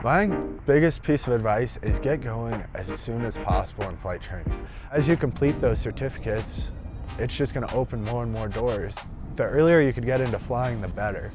My biggest piece of advice is get going as soon as possible in flight training. As you complete those certificates, it's just going to open more and more doors. The earlier you could get into flying, the better.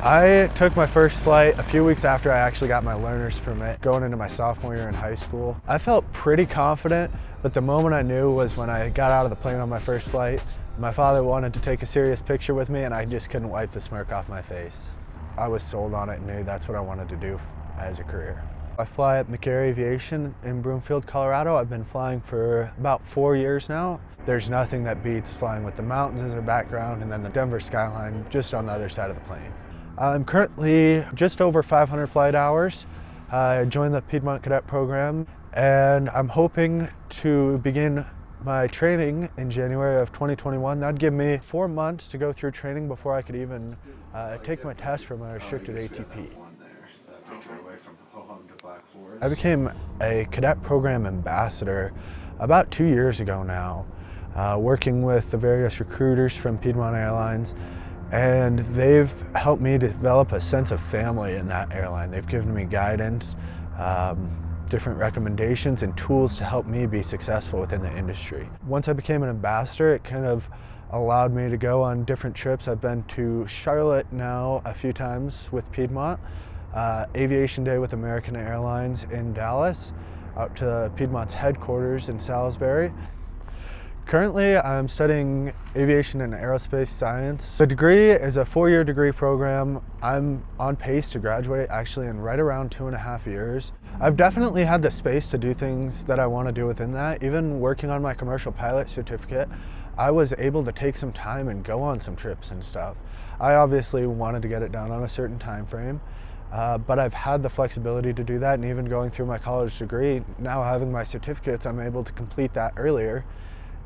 I took my first flight a few weeks after I actually got my learner's permit going into my sophomore year in high school. I felt pretty confident, but the moment I knew was when I got out of the plane on my first flight. My father wanted to take a serious picture with me and I just couldn't wipe the smirk off my face. I was sold on it and knew that's what I wanted to do as a career. I fly at Aviation in Broomfield, Colorado. I've been flying for about 4 years now. There's nothing that beats flying with the mountains as a background and then the Denver skyline just on the other side of the plane. I'm currently just over 500 flight hours. I joined the Piedmont Cadet program and I'm hoping to begin my training in January of 2021. That'd give me 4 months to go through training before I could even take my test for my restricted ATP. I became a cadet program ambassador about 2 years ago now, working with the various recruiters from Piedmont Airlines. And they've helped me develop a sense of family in that airline. They've given me guidance, different recommendations and tools to help me be successful within the industry. Once I became an ambassador, it kind of allowed me to go on different trips. I've been to Charlotte now a few times with Piedmont, Aviation Day with American Airlines in Dallas, out to Piedmont's headquarters in Salisbury. Currently, I'm studying aviation and aerospace science. The degree is a 4-year degree program. I'm on pace to graduate actually in right around 2.5 years. I've definitely had the space to do things that I want to do within that. Even working on my commercial pilot certificate, I was able to take some time and go on some trips and stuff. I obviously wanted to get it done on a certain time frame, but I've had the flexibility to do that, and even going through my college degree, now having my certificates, I'm able to complete that earlier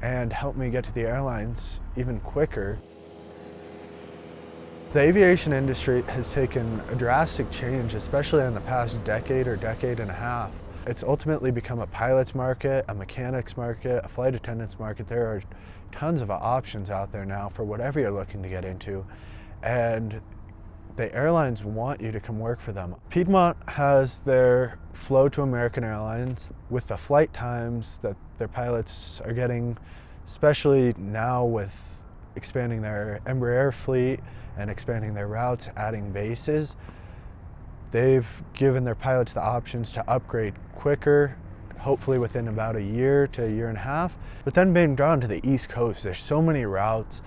and help me get to the airlines even quicker. The aviation industry has taken a drastic change, especially in the past decade or decade and a half. It's ultimately become a pilot's market, a mechanics market, a flight attendant's market. There are tons of options out there now for whatever you're looking to get into, and the airlines want you to come work for them. Piedmont has their flow to American Airlines with the flight times that their pilots are getting, especially now with expanding their Embraer fleet and expanding their routes, adding bases. They've given their pilots the options to upgrade quicker, hopefully within about a year to a year and a half. But then being drawn to the East Coast, there's so many routes.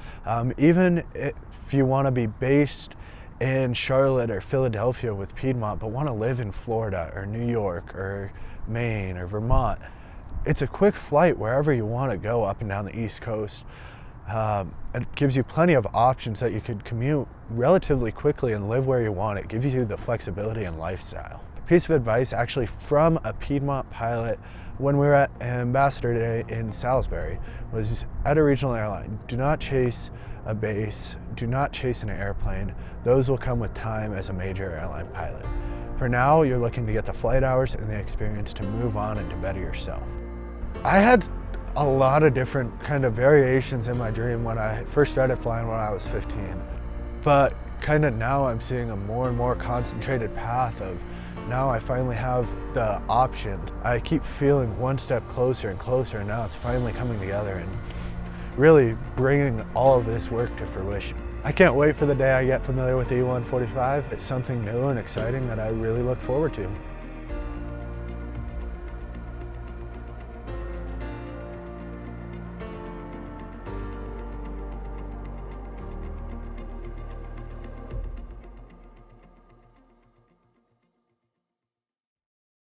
Even if you want to be based in Charlotte or Philadelphia with Piedmont, but want to live in Florida or New York or Maine or Vermont, it's a quick flight wherever you want to go up and down the East Coast. It gives you plenty of options that you could commute relatively quickly and live where you want. It gives you the flexibility and lifestyle. A piece of advice actually from a Piedmont pilot when we were at Ambassador Day in Salisbury was at a regional airline. Do not chase a base, do not chase an airplane. Those will come with time as a major airline pilot. For now, you're looking to get the flight hours and the experience to move on and to better yourself. I had a lot of different kind of variations in my dream when I first started flying when I was 15. But kind of now I'm seeing a more and more concentrated path of now I finally have the options. I keep feeling one step closer and closer, and now it's finally coming together and really bringing all of this work to fruition. I can't wait for the day I get familiar with the E145. It's something new and exciting that I really look forward to.